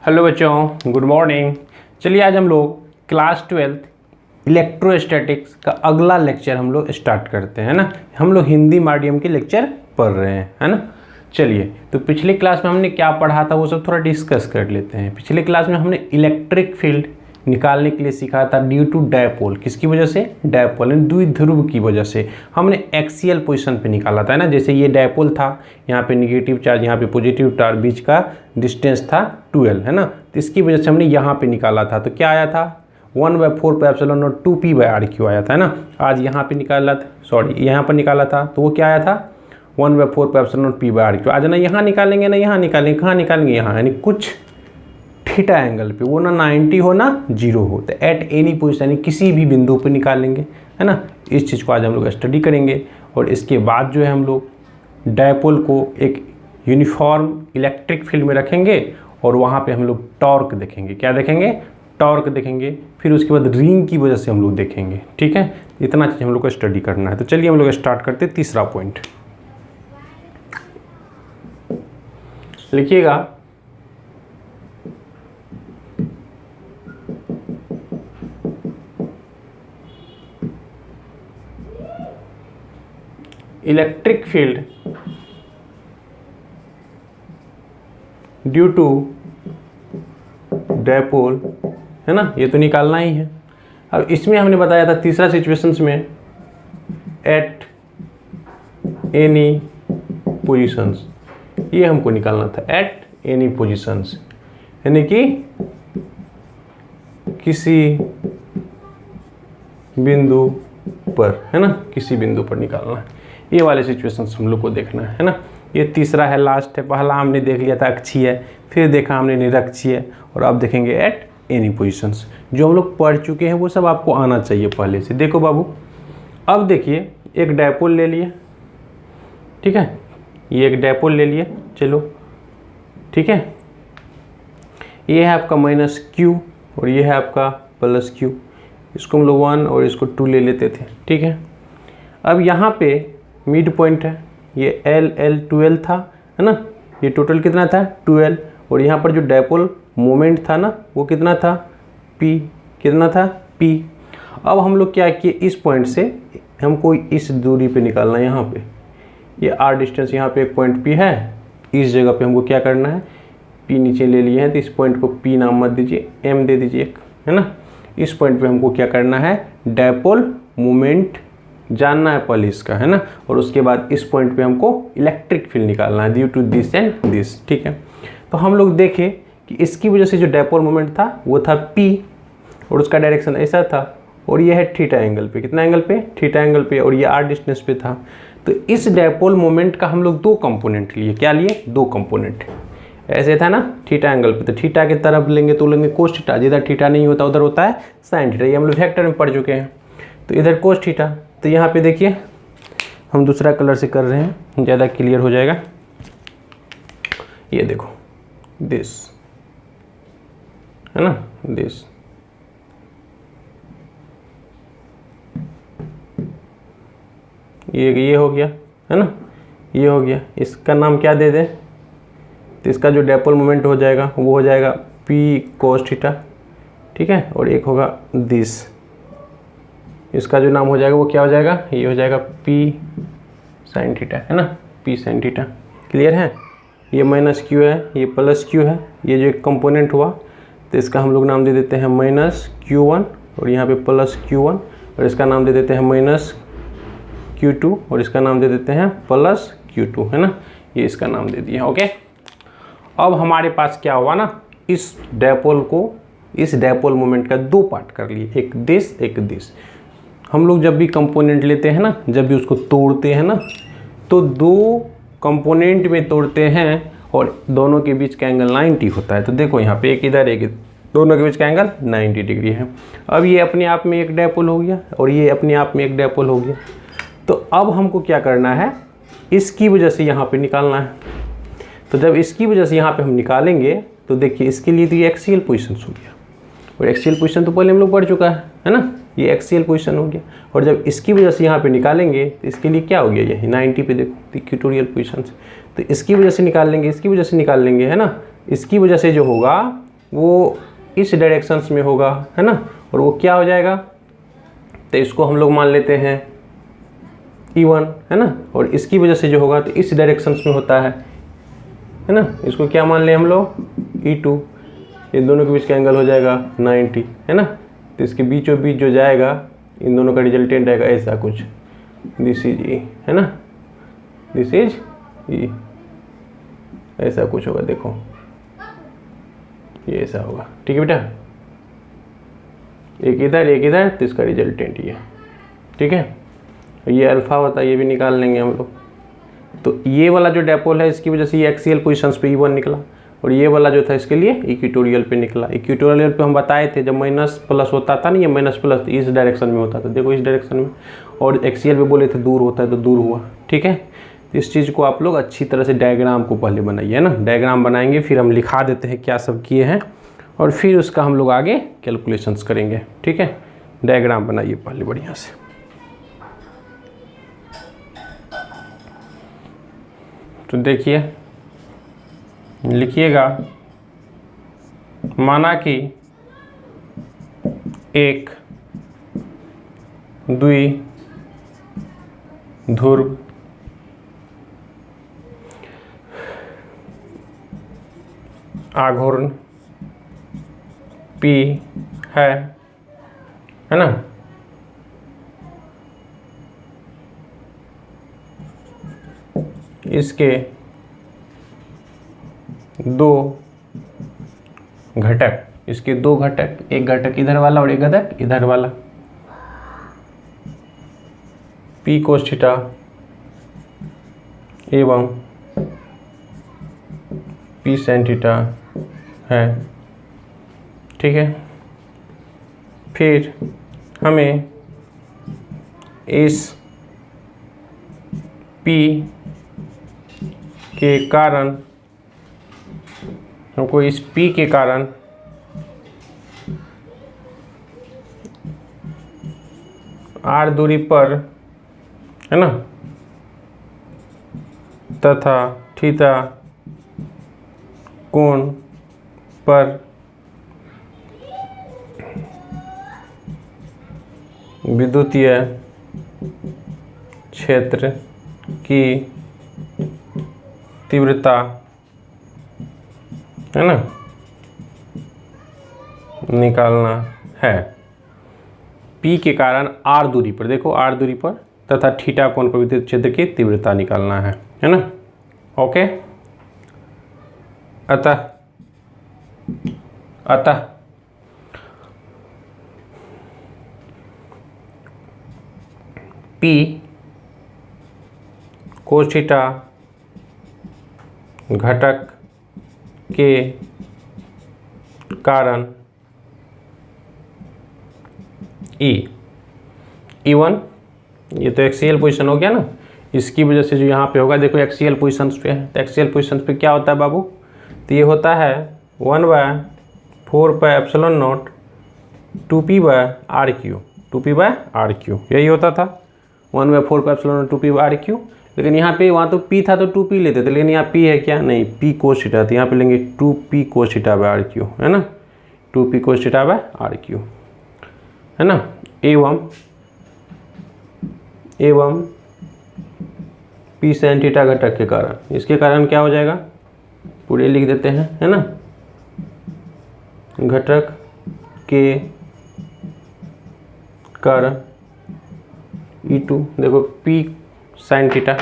Hello बच्चों, good morning. चलिए आज हम लोग क्लास 12 इलेक्ट्रोस्टैटिक्स का अगला लेक्चर हम लोग स्टार्ट करते हैं ना। हम लोग हिंदी मीडियम के लेक्चर पढ़ रहे हैं, है ना। चलिए, तो पिछले क्लास में हमने क्या पढ़ा था वो सब थोड़ा डिस्कस कर लेते हैं। पिछले क्लास में हमने इलेक्ट्रिक फील्ड निकालने के लिए सिखाया था ड्यू टू डायपोल। किसकी वजह से? डायपोल, यानी द्विध्रुव की वजह से। हमने एक्सियल पोजीशन पे निकाला था, है ना। जैसे ये डायपोल था, यहाँ पे निगेटिव चार्ज, यहाँ पे पॉजिटिव चार्ज, बीच का डिस्टेंस था 12, है ना। तो इसकी वजह से हमने यहाँ पे निकाला था। तो क्या आया था? 1/4 पाई एप्सिलॉन नॉट 2p/r³ आया था, है ना। आज यहाँ पे निकाला था, सॉरी यहाँ पर निकाला था, तो वो क्या आया था? 1/4 पाई एप्सिलॉन नॉट p/r³। आज ना यहाँ निकालेंगे ना यहाँ निकालेंगे, कहाँ निकालेंगे? यहाँ, यानी कुछ थीटा एंगल पे, वो ना 90 हो ना 0 हो, तो एट एनी पोजिशन यानी किसी भी बिंदु पे निकालेंगे, है ना। इस चीज़ को आज हम लोग स्टडी करेंगे। और इसके बाद जो है हम लोग डायपोल को एक यूनिफॉर्म इलेक्ट्रिक फील्ड में रखेंगे और वहाँ पे हम लोग टॉर्क देखेंगे। क्या देखेंगे? टॉर्क देखेंगे। फिर उसके बाद रिंग की वजह से हम लोग देखेंगे, ठीक है। इतना चीज़ हम लोग को स्टडी करना है। तो चलिए हम लोग स्टार्ट करते हैं। तीसरा पॉइंट लिखिएगा, electric field due to dipole, है ना। ये तो निकालना ही है। अब इसमें हमने बताया था तीसरा सिचुएशंस में एट एनी पोजीशंस, ये हमको निकालना था। एट एनी पोजीशंस यानी कि किसी बिंदु पर, है ना, किसी बिंदु पर निकालना है। ये वाले सिचुएशंस हम लोग को देखना है ना। ये तीसरा है, लास्ट है। पहला हमने देख लिया था अक्षीय, फिर देखा हमने निरक्षीय, और अब देखेंगे एट एनी पोजीशंस। जो हम लोग पढ़ चुके हैं वो सब आपको आना चाहिए पहले से। देखो बाबू, अब देखिए एक डायपोल ले लिए, ठीक है। ये एक डायपोल ले लिए, चलो ठीक है। ये है आपका -q और ये है आपका +q। इसको हम लोग 1 और इसको 2 ले लेते थे, ठीक है। अब यहाँ पे मिड पॉइंट है, ये L 12 था, है ना। ये टोटल कितना था? 12। और यहाँ पर जो डायपोल मोमेंट था ना, वो कितना था? P। कितना था? P। अब हम लोग क्या किए, इस पॉइंट से हमको इस दूरी पे निकालना है। यहाँ पे ये r डिस्टेंस, यहाँ पे एक पॉइंट P है। इस जगह पे हमको क्या करना है? P नीचे ले लिए हैं, तो इस पॉइंट को P नाम मत दीजिए, M दे दीजिए एक, है ना। इस पॉइंट पे हमको क्या करना है? डायपोल मोमेंट जानना है पहले इसका, है ना। और उसके बाद इस पॉइंट पे हमको इलेक्ट्रिक फील्ड निकालना है due to this and this, ठीक है। तो हम लोग देखें कि इसकी वजह से जो डायपोल मोमेंट था वो था P और उसका डायरेक्शन ऐसा था, और ये है थीटा एंगल पे। कितना एंगल पे? थीटा एंगल पे। और ये r डिस्टेंस पे था। तो इस डायपोल मोमेंट का हम लोग 2 कंपोनेंट लिए। क्या लिए? 2 कंपोनेंट। ऐसे था ना थीटा एंगल पे, तो थीटा की तरफ लेंगे तो लेंगे कोस थीटा। जिधर थीटा नहीं होता उधर होता है साइन थीटा। ये हम लोग वेक्टर में पढ़ चुके हैं। तो इधर कोस थीटा। तो यहाँ पे देखिए हम दूसरा कलर से कर रहे हैं, ज़्यादा क्लियर हो जाएगा। ये देखो दिस, है ना, दिस। ये हो गया, है ना, ये हो गया। इसका नाम क्या दे दें? तो इसका जो डायपोल मोमेंट हो जाएगा वो हो जाएगा P cos थीटा, ठीक है। और एक होगा दिस, इसका जो नाम हो जाएगा वो क्या हो जाएगा? ये हो जाएगा P sin थीटा, है ना, P sin थीटा। क्लियर है? ये -q है, ये +q है। ये जो एक कंपोनेंट हुआ तो इसका हम लोग नाम दे देते हैं -q1 और यहाँ पे +q1, और इसका नाम दे देते हैं -q2 और इसका नाम दे देते हैं +q2, है ना। ये इसका नाम दे दिया, ओके। अब हमारे पास क्या हुआ ना, इस डायपोल मोमेंट का 2 पार्ट कर लिए, एक दिस एक दिस। हम लोग जब भी कंपोनेंट लेते हैं ना, जब भी उसको तोड़ते हैं ना, तो 2 कंपोनेंट में तोड़ते हैं और दोनों के बीच का एंगल 90 होता है। तो देखो यहाँ पे एक इधर एक, दोनों के बीच का एंगल 90 डिग्री है। अब ये अपने आप में एक डायपोल हो गया और ये अपने आप में एक डायपोल हो गया। तो अब हमको क्या करना है? इसकी वजह से यहाँ पे निकालना है। तो जब इसकी वजह से यहाँ पे हम निकालेंगे तो देखिए इसके लिए तो ये एक्सियल पोजीशन हो गया, और एक्सियल पोजीशन तो पहले हम लोग पढ़ चुका है ना। ये एक्सियल पोजीशन हो गया। और जब इसकी वजह से यहाँ पे निकालेंगे तो इसके लिए क्या हो गया? ये 90 पे देखो इक्वेटोरियल पोजीशन से, तो इसकी वजह से निकाल लेंगे, इसकी वजह से निकाल लेंगे, है ना। इसकी वजह से जो होगा वो इस डायरेक्शंस में होगा, है ना, और वो क्या हो जाएगा, तो इसको हम लोग मान लेते हैं E1, है ना, और इसकी वजह से जो होगा तो इस डायरेक्शंस में होता है ना, इसको क्या मान लें हम लोग E2। ये दोनों के बीच का एंगल हो जाएगा 90, है ना, तो इसके बीचों बीच जो जाएगा इन दोनों का रिजल्टेंट आएगा ऐसा कुछ, दिस इज E, है ना, दिस इज E, ऐसा कुछ होगा, देखो ये ऐसा होगा, ठीक है बेटा, एक इधर तो इसका रिजल्टेंट ये, ठीक है। ये अल्फा होता है, ये भी निकाल लेंगे हम लोग। तो ये वाला जो डायपोल है इसकी वजह से ये एक्सियल पोजीशंस पे E1 निकला, और ये वाला जो था इसके लिए इक्वेटोरियल पे निकला। इक्वेटोरियल पे हम बताए थे जब माइनस प्लस होता था ना, ये माइनस प्लस इस डायरेक्शन में होता था, देखो इस डायरेक्शन में, और एक्सियल पे बोले थे दूर होता है तो दूर हुआ, ठीक है। इस चीज़ को आप लोग अच्छी तरह से डायग्राम को पहले बनाइए, है ना, डायग्राम बनाएंगे फिर हम लिखा देते हैं क्या सब किए हैं, और फिर उसका हम लोग आगे कैलकुलेशंस करेंगे, ठीक है। डायग्राम बनाइए पहले बढ़िया से। तो देखिए, लिखिएगा, माना कि एक द्विध्रुव आघूर्ण P है ना, इसके दो घटक, एक घटक इधर वाला और एक घटक इधर वाला, P cos थीटा एवं P sin थीटा है, ठीक है। फिर हमें इस P के कारण, हमको इस P के कारण R दूरी पर, है ना, तथा थीटा कोण पर विद्युतीय क्षेत्र की तीव्रता, है ना, निकालना है। P के कारण R दूरी पर, देखो R दूरी पर तथा थीटा कोण पर विद्युत क्षेत्र की तीव्रता निकालना है ना, ओके। अतः P cos थीटा घटक के कारण E1, ये तो एक्सियल पोजीशन हो गया ना, इसकी वजह से जो यहाँ पे होगा, देखो एक्सियल पोजीशंस पे है, तो एक्सियल पोजीशंस पे क्या होता है बाबू, तो ये होता है 1/4πε0 2p/r³, 2p/r³, यही होता था 1/4πε0 2p/r³। लेकिन यहाँ पे, वहाँ तो p था तो 2p लेते थे, लेकिन यहाँ p है क्या, नहीं, p cos थीटा, तो यहाँ पे लेंगे 2p cos थीटा/r³, है ना, 2p cos थीटा/r³, है ना। एवं P sin थीटा घटक के कारण, इसके कारण क्या हो जाएगा, पूरे लिख देते हैं, है ना, घटक के कारण E2, देखो P sin थीटा,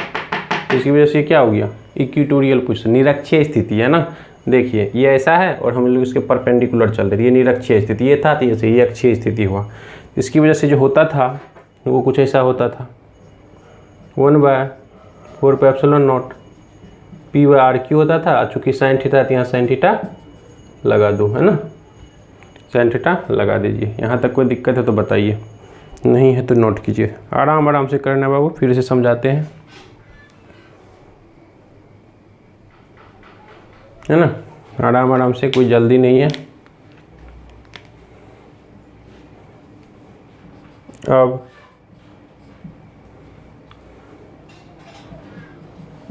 इसकी वजह से क्या हो गया, इक्वेटोरियल पोजीशन, निरक्षीय स्थिति, है ना। देखिए ये ऐसा है और हम लोग इसके परपेंडिकुलर चल रहे थे, ये निरक्षीय स्थिति, ये था तो ये अक्षीय स्थिति हुआ। इसकी वजह से जो होता था वो कुछ ऐसा होता था, 1/4πε0 p/r³ होता था। चूँकि साइन थीटा तो यहाँ साइन थीटा लगा दो, है ना, साइन थीटा लगा दीजिए। यहाँ तक कोई दिक्कत है तो बताइए, नहीं है तो नोट कीजिए, आराम आराम से करना बाबू, फिर से समझाते हैं, है ना, आराम आराम से, कोई जल्दी नहीं है। अब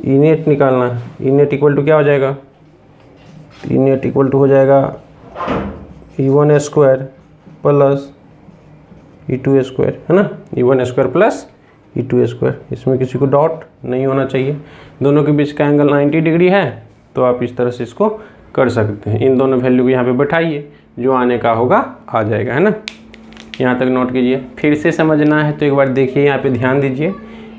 ई नेट निकालना है। ई नेट इक्वल टू क्या हो जाएगा, ई नेट इक्वल टू हो जाएगा E1 square plus E2 square, है ना, E1 square plus E2 square. इसमें किसी को डाउट नहीं होना चाहिए। दोनों के बीच का एंगल 90 डिग्री है, तो आप इस तरह से इसको कर सकते हैं। इन दोनों वैल्यू को यहाँ पे बैठाइए, जो आने का होगा आ जाएगा, है ना। यहाँ तक नोट कीजिए। फिर से समझना है तो एक बार देखिए, यहाँ पे ध्यान दीजिए।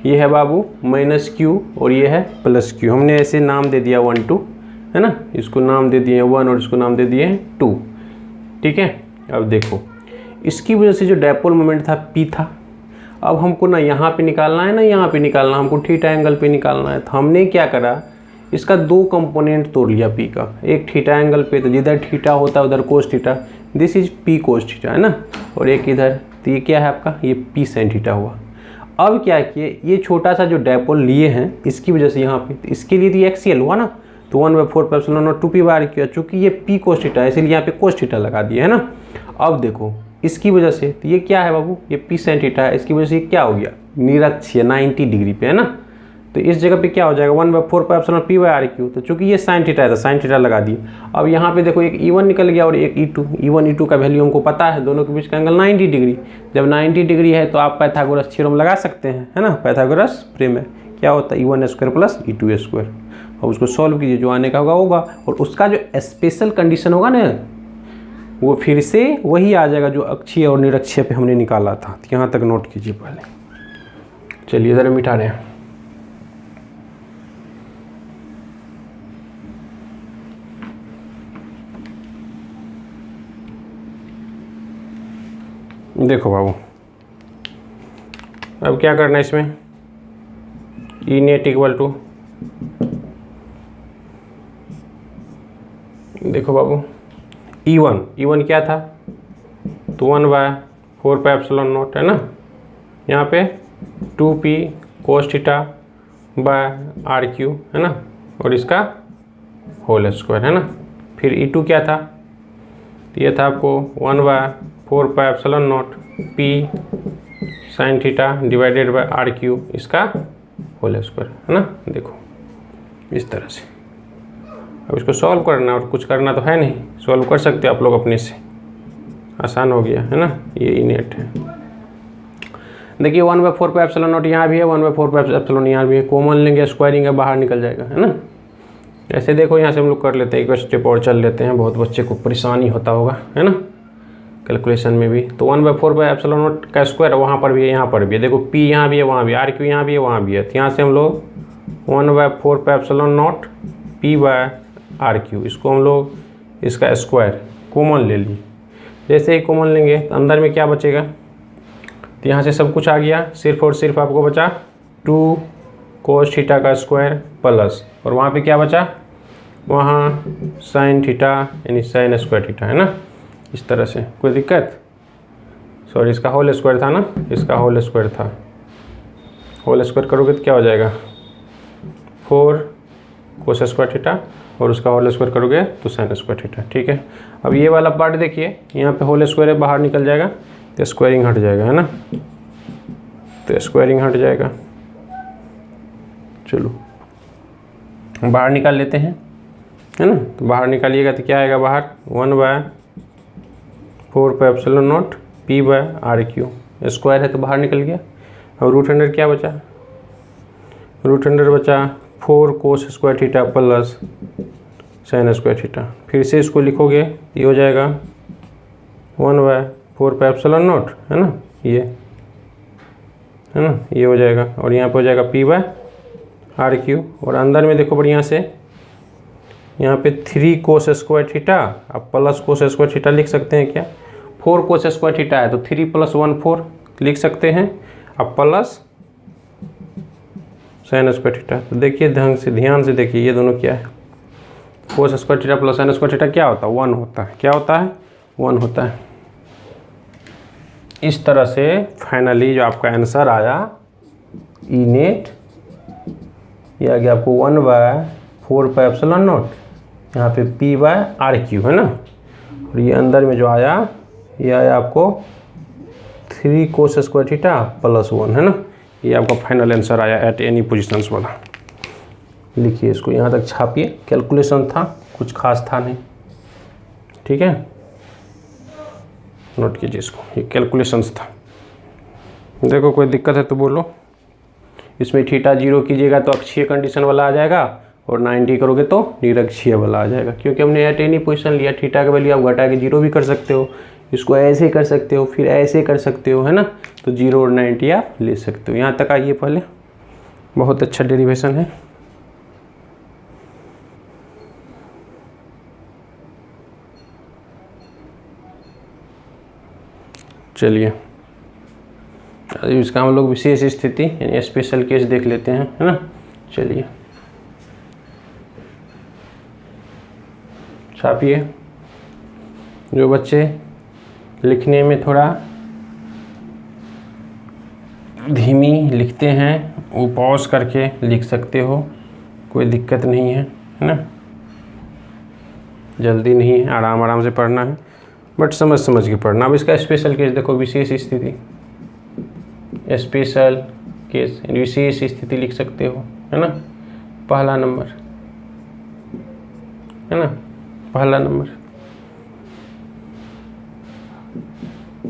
ये है बाबू -q और ये है +q। हमने ऐसे नाम दे दिया 1 2, है ना। इसको नाम दे दिए 1 और इसको नाम दे दिए 2, ठीक है। अब देखो, इसकी वजह से जो डायपोल मोमेंट था P था। अब हमको ना यहाँ पे निकालना है ना यहाँ पे निकालना, हमको थीटा एंगल पे निकालना है। तो हमने क्या करा, इसका 2 कंपोनेंट तोड़ लिया P का। एक थीटा एंगल पे, तो जिधर थीटा होता है उधर cos theta, this is P cos theta, है ना। और एक इधर, तो ये क्या है आपका, ये P साइन थीटा हुआ। अब क्या किए, ये छोटा सा जो डायपोल लिए हैं इसकी वजह से यहाँ पे, तो इसके लिए तो एक्सियल हुआ ना, तो 1/4 2p/q। चूँकि ये P कोस थीटा है इसलिए यहाँ पे कोस थीटा लगा दिया, है ना। अब देखो इसकी वजह से, तो ये क्या है बाबू, ये P साइन थीटा है। इसकी वजह से ये क्या हो गया, निरक्षीय 90 डिग्री पे, है ना। तो इस जगह पे क्या हो जाएगा 1/4 p/r/q। तो चूंकि ये साइन थीटा है तो साइन थीटा लगा दिए। अब यहाँ पे देखो एक E1 निकल गया और एक E2। E1 E2 का वैल्यू हमको पता है, दोनों के बीच का एंगल 90 डिग्री। जब 90 डिग्री है तो आप पाइथागोरस थ्योरम लगा सकते हैं, है ना। पाइथागोरस प्रेम है, क्या होता है E1 square plus E2 square. और उसको सॉल्व कीजिए, जो आने का होगा। और उसका जो स्पेशल कंडीशन होगा ना, वो फिर से वही आ जाएगा जो अक्षीय और निरक्षीय पे हमने निकाला था। तो यहाँ तक नोट कीजिए पहले। चलिए ज़रा मिटा रहे हैं। देखो बाबू, अब क्या करना है इसमें, ई नेट इक्वल टू, देखो बाबू E1 क्या था, तो 1/4 है ना। यहाँ पे 2p cos θ/r/q, है ना। और इसका होल स्क्वायर, है ना। फिर E2 क्या था, तो ये था आपको 1/4 p sin θ/r/q, इसका होल स्क्वायर, है ना। देखो इस तरह से। अब इसको सॉल्व करना, और कुछ करना तो है नहीं, सॉल्व कर सकते आप लोग अपने से, आसान हो गया, है ना। ये इनेट है। देखिए 1/4 यहाँ भी है, 1/4 यहाँ भी है। कॉमन लेंगे, स्क्वायरिंग है, बाहर निकल जाएगा, है ना। ऐसे देखो यहाँ से हम लोग कर लेते हैं, एक स्टेप और चल लेते हैं। बहुत बच्चे को परेशानी होता होगा, है ना, कैलकुलेशन में भी। तो 1/4 का स्क्वायर वहाँ पर भी है, यहाँ पर भी है। देखो P यहाँ भी है, वहाँ भी R/Q यहाँ भी है, वहाँ भी है। तो यहाँ से हम लोग 1/4 p/r/q, इसको हम लोग इसका स्क्वायर कॉमन ले लिए। जैसे ही कॉमन लेंगे तो अंदर में क्या बचेगा, तो यहाँ से सब कुछ आ गया, सिर्फ और सिर्फ आपको बचा 2 cos θ का स्क्वायर प्लस, और वहाँ पे क्या बचा, वहाँ sin θ यानी sin स्क्वायर थीटा, है ना। इस तरह से कोई दिक्कत, सॉरी इसका होल स्क्वायर था ना, इसका होल स्क्वायर था। होल स्क्वायर करोगे तो क्या हो जाएगा 4 cos स्क्वायर थीटा, और उसका होल स्क्वायर करोगे तो sin स्क्वायर थीटा, ठीक है। अब ये वाला पार्ट देखिए, यहाँ पे होल स्क्वायर है, बाहर निकल जाएगा तो स्क्वायरिंग हट जाएगा, है ना। तो स्क्वायरिंग हट जाएगा। चलो बाहर निकाल लेते हैं, है ना। तो बाहर निकालिएगा तो क्या आएगा बाहर, 1/4 p/r/q। स्क्वायर है तो बाहर निकल गया। अब रूट अंडर क्या बचा, रूट अंडर बचा 4 cos square theta plus sin square theta. फिर से इसको लिखोगे, ये हो जाएगा 1/4 है ना, ये है ना, ये हो जाएगा। और यहाँ पे हो जाएगा p/r/q। और अंदर में देखो बढ़िया से, यहाँ पे 3 cos स्क्वायर थीटा, अब प्लस cos स्क्वायर थीटा लिख सकते हैं क्या, 4 cos स्क्वायर थीटा है तो 3 + 1 4 लिख सकते हैं, अब प्लस sin स्क्वायर थीटा। तो देखिए ढंग से, ध्यान से देखिए, ये दोनों क्या है, cos square theta plus sin square theta क्या होता है, 1 होता है। क्या होता है, 1 होता है। इस तरह से फाइनली जो आपका आंसर आया ई नेट, ये आ गया आपको 1/4 यहाँ पे p/r/q, है ना। और ये अंदर में जो आया, ये आया आपको 3 cos स्क्वायर थीटा प्लस 1, है ना। ये आपका फाइनल आंसर आया एट एनी पोजिशंस वाला। लिखिए इसको, यहाँ तक छापिए। कैलकुलेशन था, कुछ खास था नहीं। ठीक है, नोट कीजिए इसको, ये कैलकुलेशंस था। देखो कोई दिक्कत है तो बोलो। इसमें थीटा 0 कीजिएगा तो अक्षीय कंडीशन वाला आ जाएगा, और 90 करोगे तो निरक्षीय वाला आ जाएगा, क्योंकि हमने एट एनी पोजीशन लिया। थीटा का वैल्यू आप घटा के 0 भी कर सकते हो, इसको ऐसे कर सकते हो, फिर ऐसे कर सकते हो, है ना। तो 0 और 90 आप ले सकते हो। यहाँ तक आइए पहले, बहुत अच्छा डेरिवेशन है। चलिए इसका हम लोग विशेष स्थिति यानी स्पेशल केस देख लेते हैं, है ना। चलिए छापिए। जो बच्चे लिखने में थोड़ा धीमी लिखते हैं वो पॉज करके लिख सकते हो, कोई दिक्कत नहीं है ना। जल्दी नहीं है, आराम आराम से पढ़ना है, बट समझ समझ के पढ़ना। अब इसका स्पेशल केस देखो, विशेष स्थिति, स्पेशल केस विशेष स्थिति लिख सकते हो, है ना। पहला नंबर, है ना, पहला नंबर,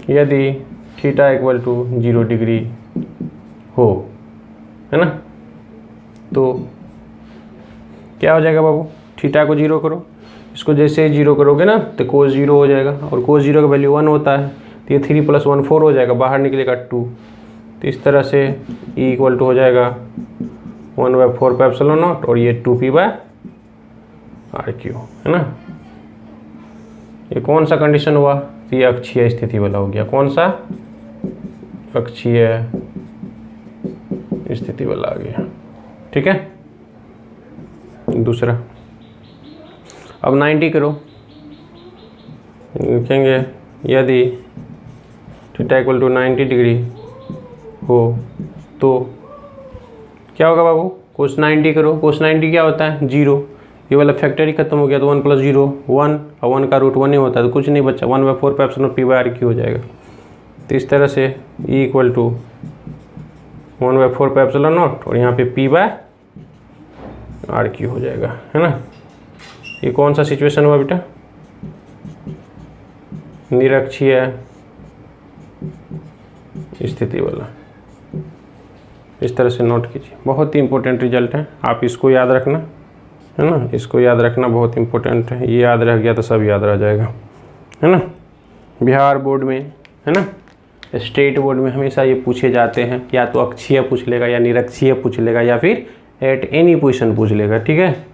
यदि थीटा इक्वल टू 0 डिग्री हो, है ना, तो क्या हो जाएगा बाबू, थीटा को 0 करो। इसको जैसे 0 करोगे ना तो कोस 0 हो जाएगा, और कोस 0 का वैल्यू 1 होता है, तो ये 3 + 1 4 हो जाएगा, बाहर निकलेगा 2। तो इस तरह से E इक्वल टू हो जाएगा 1/4 पाई एप्सिलॉन नॉट, और ये 2p/RQ, है ना। ये कौन सा कंडीशन हुआ, तो ये अक्षीय स्थिति वाला हो गया। कौन सा, अक्षीय स्थिति वाला आ गया, ठीक है। दूसरा, अब 90 करो, लिखेंगे यदि थीटा इक्वल टू 90 डिग्री हो तो क्या होगा बाबू, कोस 90 करो। कोस 90 क्या होता है, 0। ये वाला फैक्टर ही खत्म हो गया, तो 1 + 0 1, और 1 का रूट 1 ही होता है, तो कुछ नहीं बचा, 1/4 पाई एप्सिलॉन p/RQ हो जाएगा। तो इस तरह से E equal to 1/4 pi epsilon naught, और यहाँ पे p/RQ हो जाएगा, है ना। ये कौन सा सिचुएशन हुआ बेटा, निरक्षीय स्थिति वाला। इस तरह से नोट कीजिए, बहुत ही इंपॉर्टेंट रिजल्ट है, आप इसको याद रखना, है ना। इसको याद रखना बहुत इंपॉर्टेंट है, ये याद रह गया तो सब याद रह जाएगा, है ना। बिहार बोर्ड में, है ना, स्टेट बोर्ड में हमेशा ये पूछे जाते हैं, या तो अक्षीय पूछ लेगा, या निरक्षीय पूछ लेगा, या फिर एट एनी पोजीशन पूछ लेगा, ठीक है।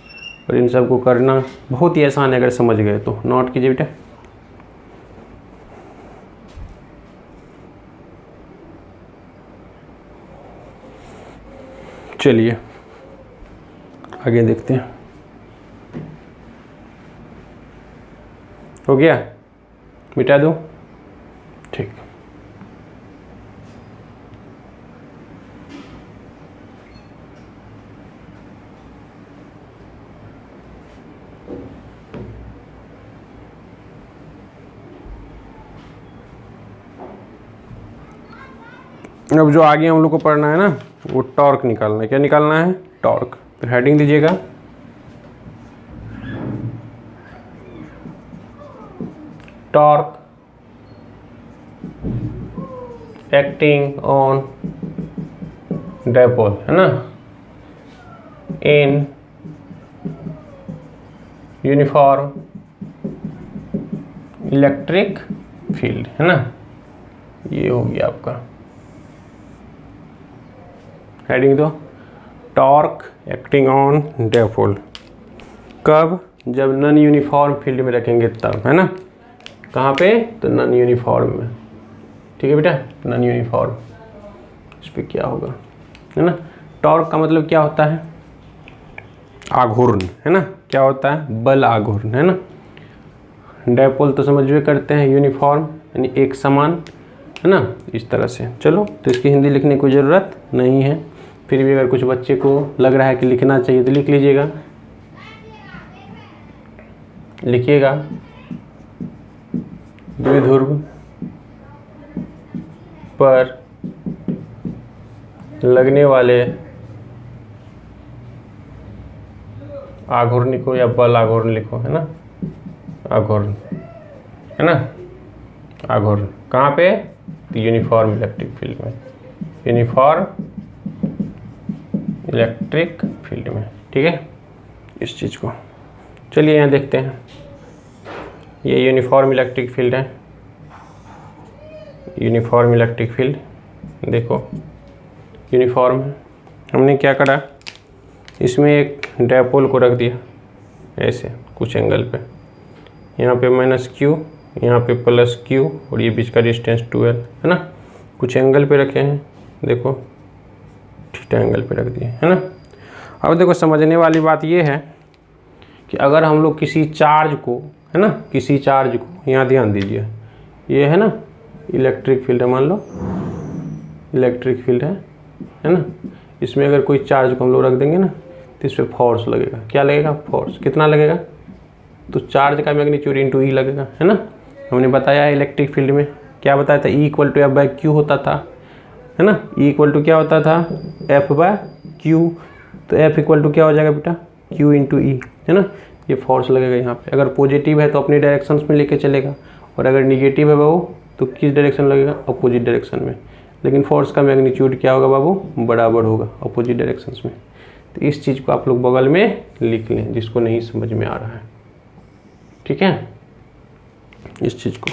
और इन सब को करना बहुत ही आसान है अगर समझ गए तो। नोट कीजिए बेटा। चलिए आगे देखते हैं, हो गया, मिटा दो, ठीक। अब जो आगे हम लोग को पढ़ना है ना, वो टॉर्क निकालना है। क्या निकालना है, टॉर्क। फिर हेडिंग दीजिएगा, टॉर्क एक्टिंग ऑन डायपोल, है ना, इन यूनिफॉर्म इलेक्ट्रिक फील्ड, है ना। ये हो गया आपका हेडिंग दो, टॉर्क एक्टिंग ऑन डायपोल। कब, जब नॉन यूनिफॉर्म फील्ड में रखेंगे तब, है ना। कहाँ पे, तो नॉन यूनिफॉर्म में, ठीक है बेटा, नॉन यूनिफॉर्म। इस पर क्या होगा, है ना। टॉर्क का मतलब क्या होता है, आघूर्ण, है ना। क्या होता है, बल आघूर्ण, है ना। डायपोल तो समझ करते हैं, यूनिफॉर्म यानी एक समान, है ना, इस तरह से। चलो, तो इसकी हिंदी लिखने की ज़रूरत नहीं है, फिर भी अगर कुछ बच्चे को लग रहा है कि लिखना चाहिए तो लिख लीजिएगा, लिखिएगा। द्विध्रुव पर लगने वाले आघूर्ण को, या बल आघूर्ण लिखो, है ना, आघूर्ण। है ना, आघूर्ण कहाँ पे, तो यूनिफॉर्म इलेक्ट्रिक फील्ड में, यूनिफॉर्म इलेक्ट्रिक फील्ड में। ठीक है, इस चीज़ को चलिए यहाँ देखते हैं। ये यूनिफॉर्म इलेक्ट्रिक फील्ड है, यूनिफॉर्म इलेक्ट्रिक फील्ड देखो यूनिफॉर्म है। हमने क्या करा, इसमें एक डायपोल को रख दिया ऐसे कुछ एंगल पे, यहाँ पे -q, यहाँ पे +q, और ये बीच का डिस्टेंस 12 है ना, कुछ एंगल पे रखे हैं, देखो थीटा एंगल पे रख दिए है ना। अब देखो समझने वाली बात ये है कि अगर हम लोग किसी चार्ज को, है ना, किसी चार्ज को, यहाँ ध्यान दीजिए, ये है ना इलेक्ट्रिक फील्ड है, मान लो इलेक्ट्रिक फील्ड है ना, इसमें अगर कोई चार्ज को हम लोग रख देंगे ना तो इस पर फोर्स लगेगा। क्या लगेगा, फोर्स कितना लगेगा, तो चार्ज का मैग्नीट्यूड इंटू ई लगेगा, है ना। हमने बताया इलेक्ट्रिक फील्ड में क्या बताया था, E = F/Q होता था, है ना। E = क्या होता था, F/Q, तो F = क्या हो जाएगा बेटा, Q × E, है ना। ये फोर्स लगेगा यहाँ पे। अगर पॉजिटिव है तो अपनी डायरेक्शंस में लेके चलेगा, और अगर निगेटिव है बाबू तो किस डायरेक्शन लगेगा, अपोजिट डायरेक्शन में। लेकिन फोर्स का मैग्नीट्यूड क्या होगा बाबू, बराबर होगा अपोजिट डायरेक्शंस में। तो इस चीज़ को आप लोग बगल में लिख लें जिसको नहीं समझ में आ रहा है। ठीक है, इस चीज़ को,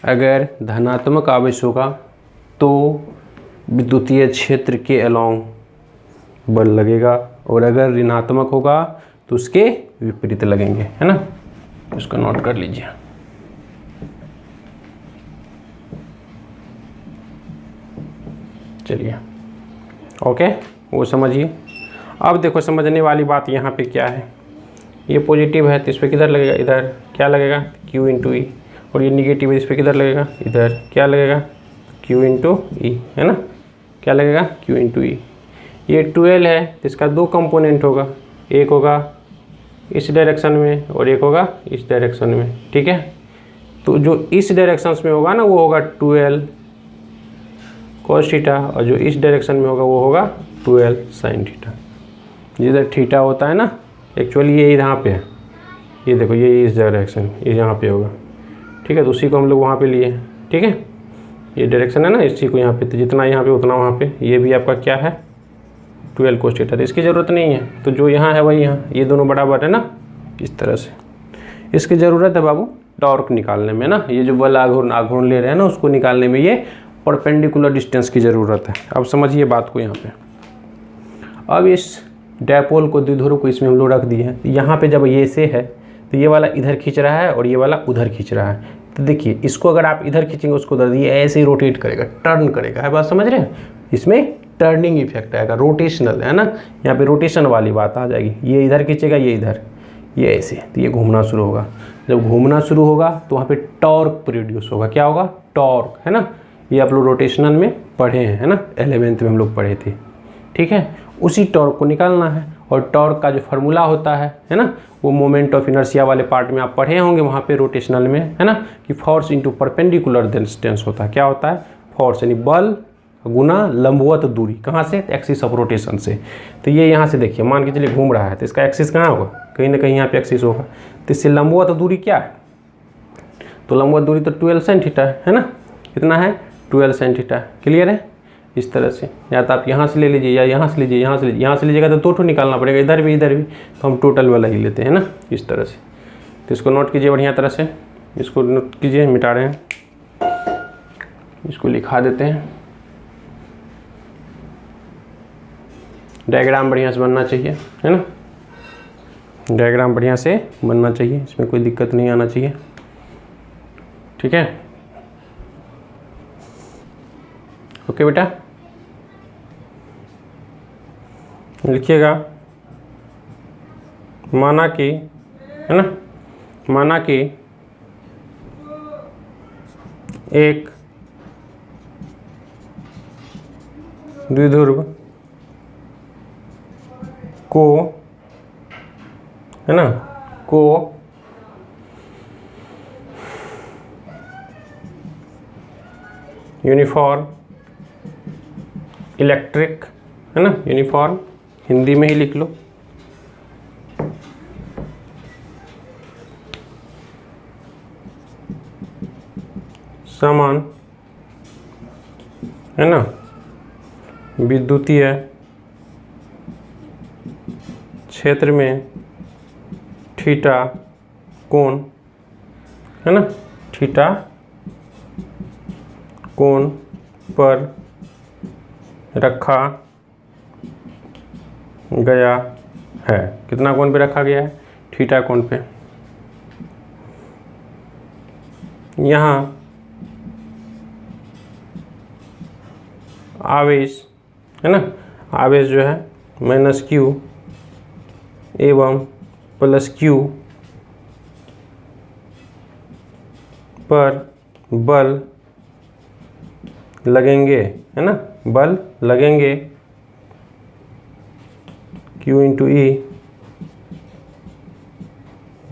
अगर धनात्मक आवेश होगा तो विद्युतीय क्षेत्र के अलोंग बल लगेगा, और अगर ऋणात्मक होगा तो उसके विपरीत लगेंगे, है ना। इसको नोट कर लीजिए। चलिए ओके, वो समझिए। अब देखो समझने वाली बात यहाँ पे क्या है, ये पॉजिटिव है तो इस पर किधर लगेगा, इधर क्या लगेगा, Q × E, और ये निगेटिव है इस पर किधर लगेगा, इधर क्या लगेगा, Q × E, है ना, क्या लगेगा, Q × E। ये 12 है तो इसका दो कंपोनेंट होगा, एक होगा इस डायरेक्शन में और एक होगा इस डायरेक्शन में। ठीक है, तो जो इस डायरेक्शन में होगा ना वो होगा 12 cos थीटा, और जो इस डायरेक्शन में होगा वो होगा 12 sin थीटा। जिधर थीटा होता है ना, एक्चुअली ये यहाँ पे है, ये देखो ये इस डायरेक्शन, ये यहाँ पे होगा। ठीक है, तो उसी को हम लोग वहाँ पे लिए। ठीक है, ये डायरेक्शन है ना, इसी को यहाँ पे, तो जितना यहाँ पे उतना वहाँ पे। ये भी आपका क्या है, 12 cos थीटा, तो इसकी ज़रूरत नहीं है। तो जो यहाँ है वही यहाँ, ये दोनों बराबर है ना, इस तरह से। इसकी ज़रूरत है बाबू टॉर्क निकालने में ना, ये जो बल आघूर्ण ले रहे हैं ना उसको निकालने में ये परपेंडिकुलर डिस्टेंस की ज़रूरत है। अब समझिए बात को यहाँ पे। अब इस डायपोल को, द्विध्रुव को इसमें हम लोग रख दिए हैं। यहाँ पे जब ये से है तो ये वाला इधर खींच रहा है और ये वाला उधर खींच रहा है। तो देखिए इसको अगर आप इधर खींचेंगे उसको उधर, ये ऐसे ही रोटेट करेगा, टर्न करेगा, है बात समझ रहे हैं। इसमें टर्निंग इफेक्ट आएगा, रोटेशनल है ना, यहाँ पे रोटेशन वाली बात आ जाएगी। ये इधर खींचेगा, ये इधर, ये ऐसे, तो ये घूमना शुरू होगा। जब घूमना शुरू होगा तो वहाँ पे टॉर्क प्रोड्यूस होगा। क्या होगा, टॉर्क, है ना। ये आप लोग रोटेशनल में पढ़े हैं, है ना, 11th में हम लोग पढ़े थे। ठीक है, उसी टॉर्क को निकालना है, और टॉर्क का जो फार्मूला होता है ना, वो मोमेंट ऑफ इनर्शिया वाले पार्ट में आप पढ़े होंगे वहाँ पे रोटेशनल में, है ना, कि फोर्स इंटू परपेंडिकुलर डिस्टेंस होता है। क्या होता है, फोर्स यानी बल गुना लंबवत दूरी, कहाँ से, एक्सिस ऑफ रोटेशन से। तो ये यहाँ से देखिए, मान के चलिए घूम रहा है तो इसका एक्सिस कहाँ होगा, कहीं ना कहीं यहाँ पे एक्सिस होगा। तो इससे लंबवत दूरी क्या है, तो लंबवत दूरी तो 12 sin थीटा है ना, कितना है, 12 sin थीटा। क्लियर है, इस तरह से। या तो आप यहाँ से ले लीजिए या यहाँ से लीजिए, यहाँ से लीजिए, यहाँ से लीजिएगा तो दो ठो निकालना पड़ेगा, इधर भी इधर भी, तो हम टोटल वाला ही लेते हैं ना, इस तरह से। तो इसको नोट कीजिए बढ़िया तरह से, इसको नोट कीजिए, मिटा रहे हैं, इसको लिखा देते हैं। डायग्राम बढ़िया से बनना चाहिए, है ना, डायग्राम बढ़िया से बनना चाहिए, इसमें कोई दिक्कत नहीं आना चाहिए। ठीक है, ओके बेटा, लिखिएगा। माना कि, है ना, माना कि एक द्विध्रुव को, है ना, को यूनिफॉर्म इलेक्ट्रिक, है ना, यूनिफॉर्म हिंदी में ही लिख लो, समान, है ना, विद्युतीय क्षेत्र में थीटा कोण, है ना, थीटा कोण पर रखा गया है। कितना कोण पे रखा गया है? थीटा कोण पे। यहाँ आवेश, है ना, आवेश जो है माइनस क्यू एवं प्लस क्यू पर बल लगेंगे, है ना, बल लगेंगे Q इंटू ई,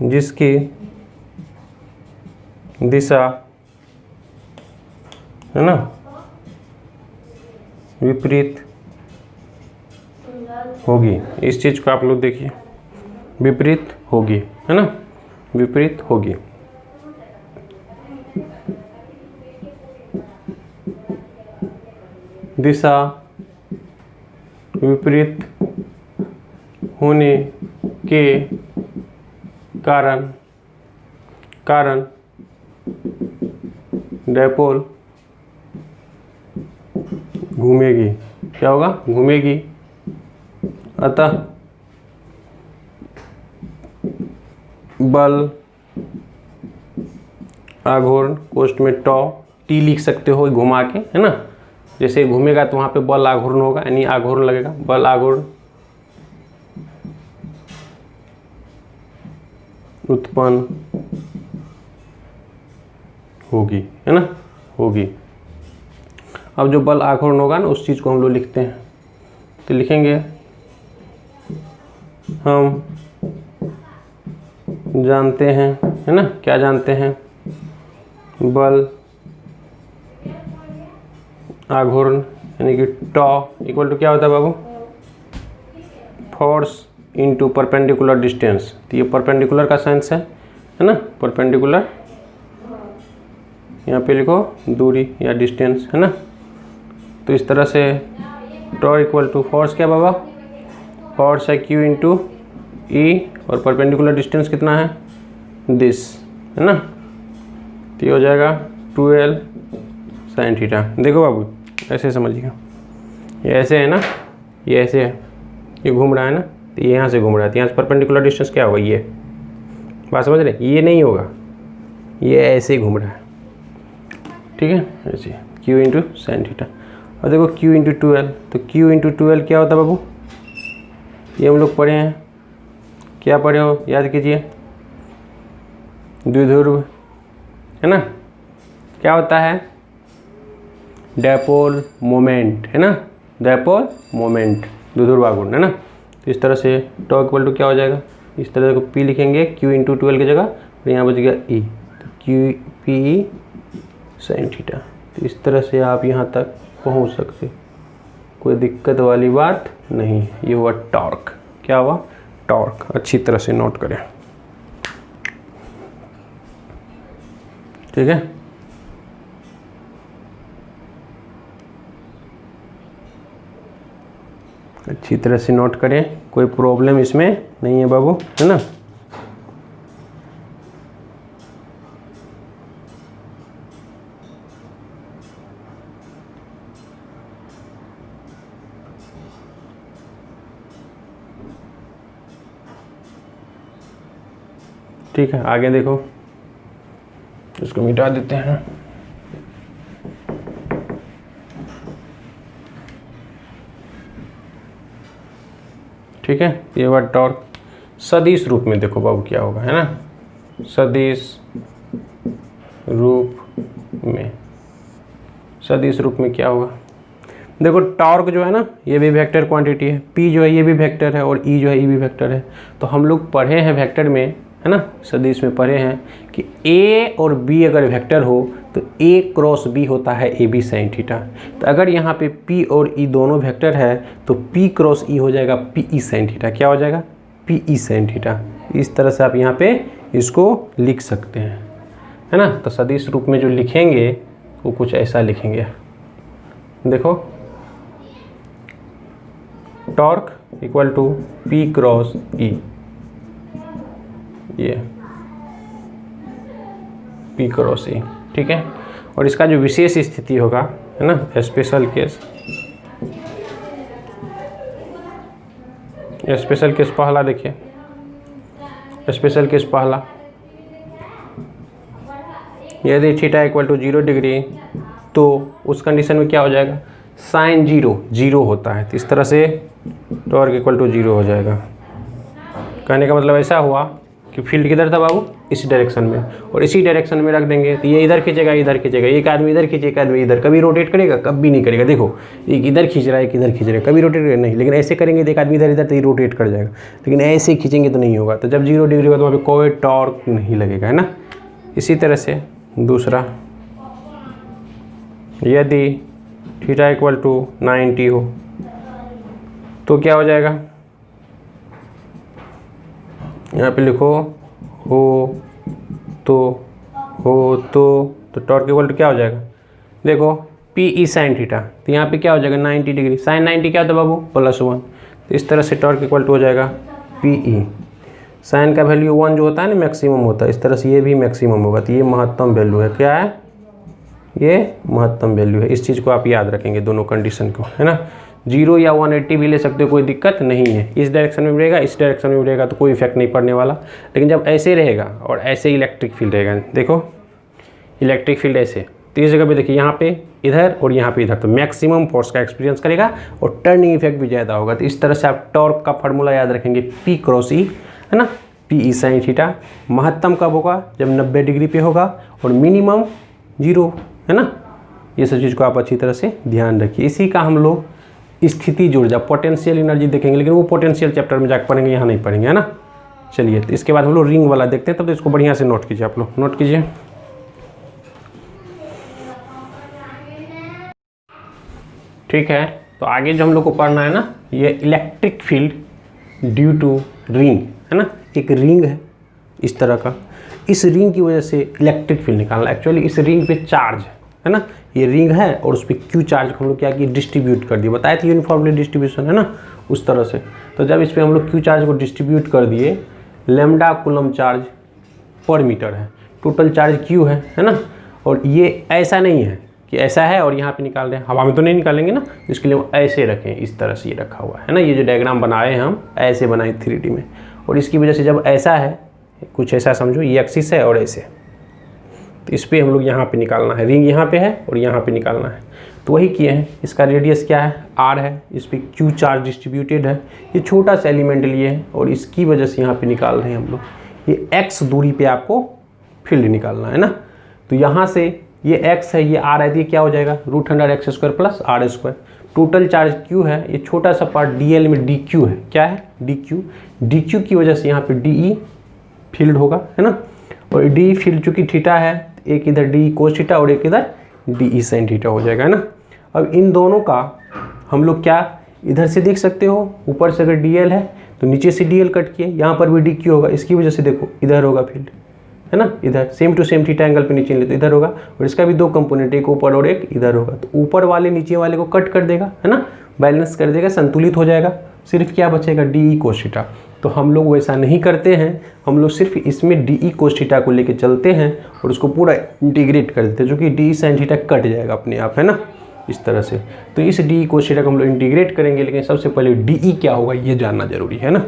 जिसकी दिशा, है ना, विपरीत होगी। इस चीज को आप लोग देखिए, विपरीत होगी, है ना, विपरीत होगी। दिशा विपरीत होने के कारण डायपोल घूमेगी। क्या होगा? घूमेगी। अतः बल आघूर्ण कोष्ठ में टॉ, टी लिख सकते हो घुमा के, है ना, जैसे घूमेगा तो वहाँ पे बल आघूर्ण होगा, यानी आघूर्ण लगेगा, बल आघूर्ण उत्पन्न होगी, है ना, होगी। अब जो बल आघूर्ण होगा ना, उस चीज़ को हम लोग लिखते हैं, तो लिखेंगे हम जानते हैं, है ना, क्या जानते हैं? बल आघूर्ण यानी कि टॉ इक्वल टू क्या होता है बाबू? Force into perpendicular distance. तो ये परपेंडिकुलर का साइंस है ना, परपेंडिकुलर, यहाँ पे लिखो दूरी या डिस्टेंस, है ना। तो इस तरह से टॉ इक्वल टू फोर्स क्या बाबा? फोर्स है क्यू इंटू ई, और परपेंडिकुलर डिस्टेंस कितना है? दिस, है ना। तो ये हो जाएगा 12 sin थीटा। देखो बाबू ऐसे समझिएगा, ये ऐसे है ना, ये ऐसे है, ये घूम रहा है ना, तो ये यहाँ से घूम रहा है, तो यहाँ से परपेंडिकुलर डिस्टेंस क्या होगा? ये बात समझ रहे? ये नहीं होगा, ये ऐसे ही घूम रहा है, ठीक है, ऐसे क्यू इंटू साइन थीटा। और देखो क्यू इंटू 12, तो क्यू इंटू 12 क्या होता है बाबू? ये हम लोग पढ़े हैं, क्या पढ़े हो याद कीजिए, द्विध्रुव, है ना। क्या होता है? डायपोल मोमेंट, है ना, डायपोल मोमेंट, द्विध्रुव आघूर्ण, है ना। तो इस तरह से टॉ इक्वल टू क्या हो जाएगा? इस तरह से पी लिखेंगे क्यू इंटू 12 की जगह, और यहाँ बच गया ई, तो Q P E sine theta. तो इस तरह से आप यहाँ तक पहुँच सकते, कोई दिक्कत वाली बात नहीं। ये हुआ टॉर्क। क्या हुआ? टॉर्क। अच्छी तरह से नोट करें, ठीक है। अच्छी तरह से नोट करें, कोई प्रॉब्लम इसमें नहीं है बाबू, है ना। ठीक है, आगे देखो, इसको मिटा देते हैं। ठीक है, ये बात टॉर्क सदिश रूप में देखो बाबू क्या होगा, है ना, सदिश रूप में, सदिश रूप में क्या होगा? देखो टॉर्क जो है ना, ये भी वेक्टर क्वांटिटी है, पी जो है ये भी वेक्टर है, और ई जो है ये भी वेक्टर है। तो हम लोग पढ़े हैं वेक्टर में, है ना, सदिश में पढ़े हैं कि ए और बी अगर वेक्टर हो तो ए क्रॉस बी होता है ए बी साइन थीटा। तो अगर यहाँ पे पी और ई दोनों वेक्टर है तो पी क्रॉस ई हो जाएगा पी ई साइन थीटा। क्या हो जाएगा? P E sine theta. इस तरह से आप यहाँ पे इसको लिख सकते हैं, है ना। तो सदिश रूप में जो लिखेंगे वो कुछ ऐसा लिखेंगे, देखो torque equal to P cross E, ये P क्रॉस E, ठीक है। और इसका जो विशेष स्थिति होगा, है ना, स्पेशल केस, स्पेशल केस पहला देखिए, स्पेशल केस पहला, यदि थीटा इक्वल टू 0 डिग्री तो उस कंडीशन में क्या हो जाएगा, साइन 0 होता है, तो इस तरह से टॉर्क इक्वल टू 0 हो जाएगा। कहने का मतलब ऐसा हुआ कि फील्ड किधर था बाबू, इसी डायरेक्शन में, और इसी डायरेक्शन में रख देंगे तो ये इधर खींचेगा, इधर खींचेगा, एक आदमी इधर खींचे, एक आदमी इधर, कभी रोटेट करेगा, कभी नहीं करेगा। देखो एक इधर खींच रहा है, एक इधर खींच रहा है, कभी रोटेट करेगा नहीं, लेकिन ऐसे करेंगे तो एक आदमी इधर इधर तो ये रोटेट कर जाएगा, लेकिन ऐसे खींचेंगे तो नहीं होगा। तो जब 0 डिग्री होगा तो वहाँ पर कोई टॉर्क नहीं लगेगा, है ना। इसी तरह से दूसरा, यदि थीटा इक्वल टू 90 हो तो क्या हो जाएगा, यहाँ पे लिखो हो तो टॉर्क इक्वल टू क्या हो जाएगा, देखो PE साइन थीटा, तो यहाँ पे क्या हो जाएगा 90 डिग्री, साइन 90 क्या होता है बाबू, +1, तो इस तरह से टॉर्क इक्वल टू हो जाएगा PE। साइन का वैल्यू 1 जो होता है ना मैक्सिमम होता है, इस तरह से ये भी मैक्सिमम होगा, तो ये महत्तम वैल्यू है, क्या है, ये महत्तम वैल्यू है। इस चीज़ को आप याद रखेंगे दोनों कंडीशन को, है ना। 0 या 180 भी ले सकते हो, कोई दिक्कत नहीं है। इस डायरेक्शन में रहेगा, इस डायरेक्शन में रहेगा तो कोई इफेक्ट नहीं पड़ने वाला, लेकिन जब ऐसे रहेगा और ऐसे इलेक्ट्रिक फील्ड रहेगा, देखो इलेक्ट्रिक फील्ड ऐसे, तो इस जगह पे देखिए यहाँ पे इधर और यहाँ पे इधर, तो मैक्सिमम फोर्स का एक्सपीरियंस करेगा और टर्निंग इफेक्ट भी ज़्यादा होगा। तो इस तरह से आप टॉर्क का फार्मूला याद रखेंगे, P क्रॉस E, है ना, PE साइन थीटा। महत्तम कब होगा, जब 90 डिग्री पे होगा, और मिनिमम 0, है ना। ये सब चीज़ को आप अच्छी तरह से ध्यान रखिए। इसी का हम लोग स्थिति ऊर्जा, पोटेंशियल एनर्जी देखेंगे, लेकिन वो पोटेंशियल चैप्टर में जाकर पढ़ेंगे, यहाँ नहीं पढ़ेंगे, है ना। चलिए, तो इसके बाद हम लोग रिंग वाला देखते हैं, तब तो इसको बढ़िया से नोट कीजिए, आप लोग नोट कीजिए। ठीक है, तो आगे जो हम लोग को पढ़ना है ना, ये electric field due to ring, है ना। एक रिंग है इस तरह का, इस रिंग की वजह से इलेक्ट्रिक फील्ड निकालना। एक्चुअली इस रिंग पे चार्ज है ना, ये रिंग है और उस पर क्यू चार्ज हम लोग क्या किए, डिस्ट्रीब्यूट कर दिए, बताए थे यूनिफॉर्मली डिस्ट्रीब्यूशन, है ना, उस तरह से। तो जब इस पर हम लोग क्यू चार्ज को डिस्ट्रीब्यूट कर दिए, लैम्डा कूलम चार्ज पर मीटर है, टोटल चार्ज क्यू है ना। और ये ऐसा नहीं है कि ऐसा है और यहाँ पे निकाल रहे हैं, हवा में तो नहीं निकालेंगे ना, इसके लिए ऐसे रखें, इस तरह से ये रखा हुआ है ना। ये जो डायग्राम बनाए हैं हम ऐसे बनाए 3D में, और इसकी वजह से जब ऐसा है, कुछ ऐसा समझो, ये एक्सिस है और ऐसे, तो इस पर हम लोग यहाँ पे निकालना है, रिंग यहाँ पे है और यहाँ पे निकालना है, तो वही किए हैं। इसका रेडियस क्या है, R है, इस पर क्यू चार्ज डिस्ट्रीब्यूटेड है, ये छोटा सा एलिमेंट लिए है और इसकी वजह से यहाँ पे निकाल रहे हैं हम लोग। ये x दूरी पे आपको फील्ड निकालना है ना, तो यहाँ से ये x है, ये R है, तो ये क्या हो जाएगा, √100x² + R²। Total charge Q है, ये छोटा सा पार्ट dl में dq है, क्या है, dq की वजह से यहाँ पे de फील्ड होगा, है ना। और डी फील्ड चूँकि थीटा है, एक इधर डी कोस थीटा और एक इधर डी साइन थीटा हो जाएगा, है ना। अब इन दोनों का हम लोग क्या इधर से देख सकते हो, ऊपर से अगर डीएल है तो नीचे से डीएल कट किए, यहाँ पर भी डी क्यू होगा, इसकी वजह से देखो इधर होगा फील्ड, है ना, इधर same to same theta angle पे नीचे ले तो इधर होगा, और इसका भी 2 कंपोनेंट, एक ऊपर और एक इधर होगा, तो ऊपर वाले नीचे वाले को कट कर देगा, है ना, बैलेंस कर देगा, संतुलित हो जाएगा, सिर्फ क्या बचेगा, डी कोस थीटा। तो हम लोग वैसा नहीं करते हैं, हम लोग सिर्फ इसमें डी कोस थीटा को लेके चलते हैं और उसको पूरा इंटीग्रेट कर देते हैं, जो कि डी साइन थीटा कट जाएगा अपने आप, है ना, इस तरह से। तो इस डी कोस थीटा को हम लोग इंटीग्रेट करेंगे, लेकिन सबसे पहले डी क्या होगा ये जानना जरूरी है ना।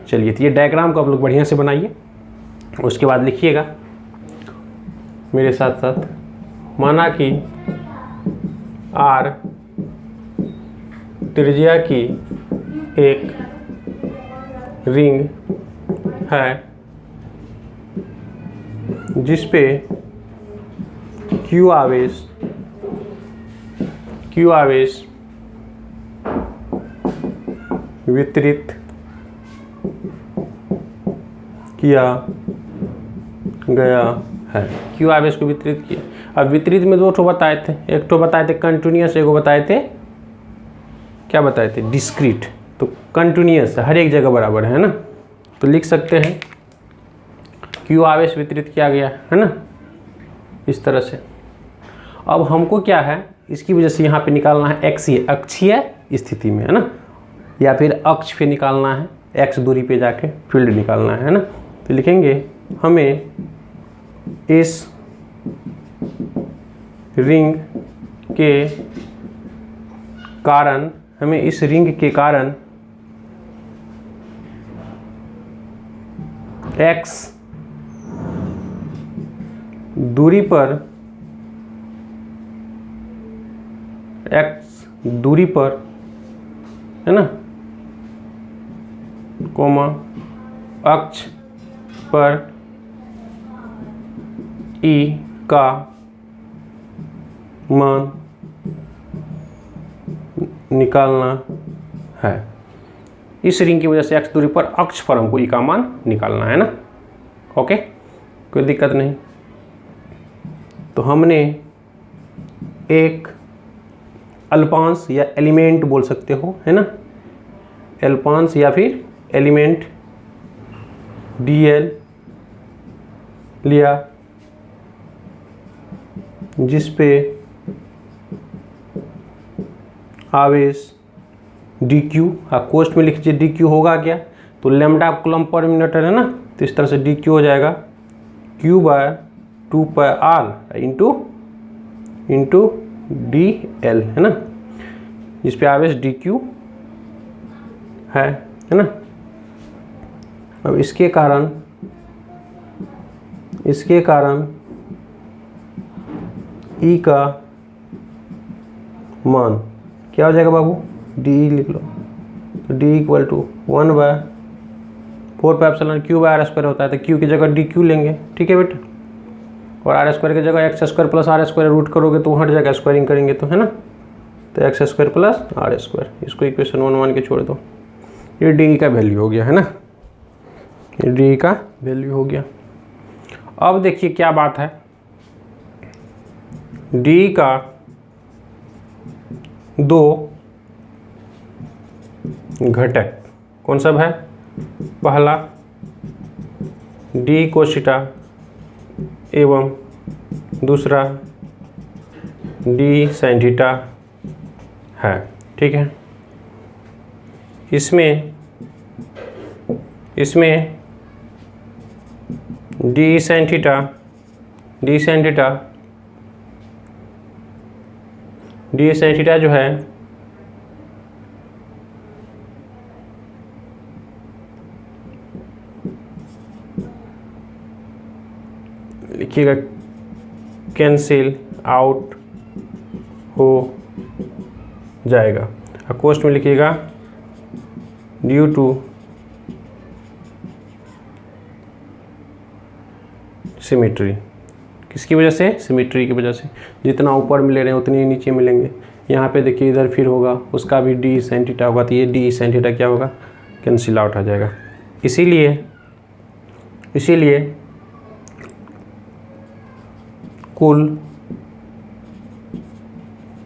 चलिए, तो ये डायग्राम को आप लोग बढ़िया से बनाइए, उसके बाद लिखिएगा मेरे साथ साथ। माना कि R त्रिज्या की एक रिंग है जिस पे Q आवेश वितरित किया गया है, Q आवेश को वितरित किया। अब वितरित में 2 ठो बताए थे, एक ठो बताए थे कंटिन्यूस, एक बताए थे क्या बताए थे, डिस्क्रीट। तो कंटिन्यूस हर एक जगह बराबर है ना, तो लिख सकते हैं Q आवेश वितरित किया गया है ना, इस तरह से। अब हमको क्या है, इसकी वजह से यहाँ पे निकालना है अक्षीय स्थिति में, है ना, या फिर अक्ष पे निकालना है, x दूरी पे जाके फील्ड निकालना है ना। तो लिखेंगे हमें इस रिंग के कारण x दूरी पर है ना, कोमा अक्ष पर E का मान निकालना है। इस रिंग की वजह से x दूरी पर अक्ष पर हमको E का मान निकालना है ना। ओके, कोई दिक्कत नहीं। तो हमने एक अल्पांश या एलिमेंट बोल सकते हो, है ना, अल्पांश या फिर एलिमेंट dl लिया, जिस पे आवेश dq, हाँ कोष्ठ में लिख लीजिए dq होगा क्या, तो लैम्डा कूलम पर मिनट है ना, तो इस तरह से dq हो जाएगा q/2πr इंटू dl, है ना, जिस पे आवेश dq है ना। अब इसके कारण E का मान क्या हो जाएगा बाबू, डी लिख लो, तो डी इक्वल टू 1/4π/Q/r² होता है, तो Q की जगह डी क्यू लेंगे, ठीक है बेटा, और r² की जगह x² + r² रूट करोगे तो हट जाएगा, स्क्वायरिंग करेंगे तो, है ना, तो x² + r², इसको इक्वेशन 1 मान के छोड़ दो। ये डी का वैल्यू हो गया, है ना, ये डी का वैल्यू हो गया। अब देखिए क्या बात है, डी का दो घटक कौन सब है, पहला डी कोशिटा एवं दूसरा डी साइन थीटा है, ठीक है। इसमें डी साइन थीटा जो है लिखिएगा कैंसिल आउट हो जाएगा, और कोष्ठ में लिखिएगा ड्यू टू सिमेट्री। किसकी वजह से, सिमेट्री की वजह से, जितना ऊपर मिले रहे उतनी ही नीचे मिलेंगे। यहाँ पे देखिए इधर फिर होगा, उसका भी डी साइन थीटा होगा, तो ये डी साइन थीटा क्या होगा, कैंसिल आउट हो जाएगा। इसीलिए कुल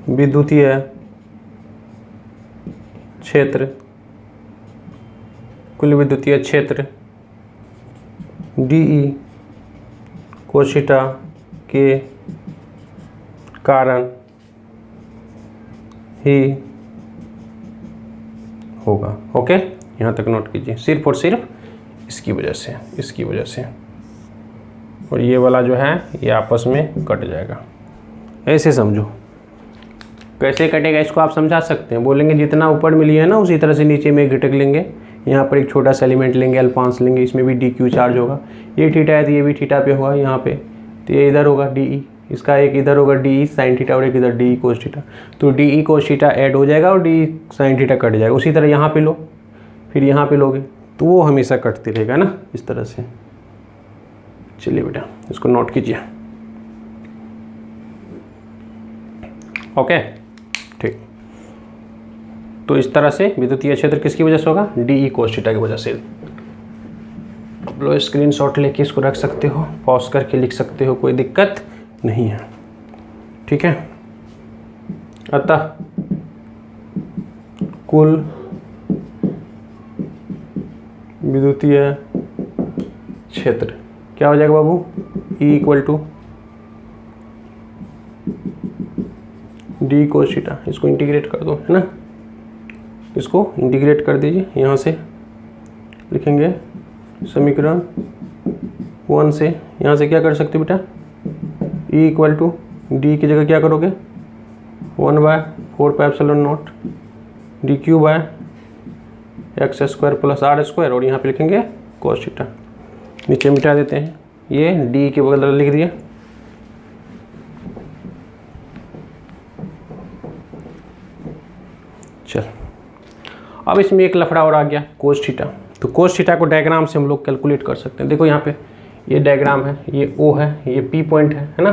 विद्युतीय क्षेत्र DE कोशिटा के कारण ही होगा। ओके, यहाँ तक नोट कीजिए, सिर्फ और सिर्फ इसकी वजह से, और ये वाला जो है ये आपस में कट जाएगा। ऐसे समझो, कैसे कटेगा इसको आप समझा सकते हैं। बोलेंगे जितना ऊपर मिली है ना उसी तरह से नीचे में एक घटक लेंगे, यहाँ पर एक छोटा सा एलिमेंट लेंगे, अल्पांश लेंगे, इसमें भी DQ चार्ज होगा, ये थीटा है तो ये भी थीटा पे होगा यहाँ पे, तो ये इधर होगा DE, इसका एक इधर होगा DE साइन थीटा और एक इधर DE कोस थीटा, तो DE कोस थीटा ऐड हो जाएगा और DE साइन थीटा कट जाएगा। उसी तरह यहाँ पे लो, फिर यहाँ पे लोगे तो वो हमेशा कटते रहेगा ना, इस तरह से। चलिए बेटा इसको नोट कीजिए। ओके ठीक, तो इस तरह से विद्युतीय क्षेत्र किसकी वजह से होगा, DE कोस थीटा की वजह से। आप लो स्क्रीनशॉट लेके इसको रख सकते हो, पॉज करके लिख सकते हो, कोई दिक्कत नहीं है, ठीक है। अतः कुल विद्युतीय क्षेत्र क्या हो जाएगा बाबू, E equal to D cos theta, इसको इंटीग्रेट कर दो, है ना, इसको इंटीग्रेट कर दीजिए। यहाँ से लिखेंगे समीकरण 1 से, यहाँ से क्या कर सकते हो बेटा, E इक्वल टू डी की जगह क्या करोगे 1/4πε0 D Q by X square plus R square, और यहाँ पे लिखेंगे कोस थीटा। नीचे मिटा देते हैं, ये डी के बदले लिख दिए। चल, अब इसमें एक लफड़ा और आ गया कोस थीटा। तो कोस थीटा को डायग्राम से हम लोग कैलकुलेट कर सकते हैं। देखो यहाँ पे ये डायग्राम है, ये ओ है, ये पी पॉइंट है ना,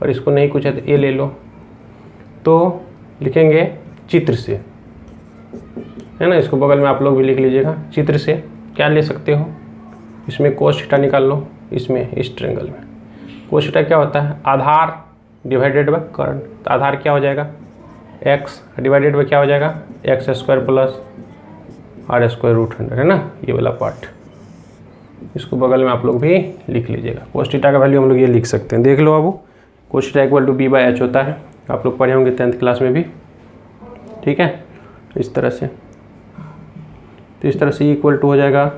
और इसको नहीं कुछ है तो ए ले लो। तो लिखेंगे चित्र से, है ना, इसको बगल में आप लोग भी लिख लीजिएगा। चित्र से क्या ले सकते हो, इसमें कोस थीटा निकाल लो, इसमें इस ट्रायंगल में कोस थीटा क्या होता है, आधार डिवाइडेड बाय कर्ण। तो आधार क्या हो जाएगा एक्स डिवाइडेड बाय क्या हो जाएगा X square plus R square root 100, है ना, ये वाला पार्ट। इसको बगल में आप लोग भी लिख लीजिएगा। कोस थीटा का वैल्यू हम लोग ये लिख सकते हैं, देख लो बाबू। Cos theta equal to B by H होता है, आप लोग पढ़े होंगे 10th क्लास में भी, ठीक है। इस तरह से, तो इस तरह से इक्वल टू हो जाएगा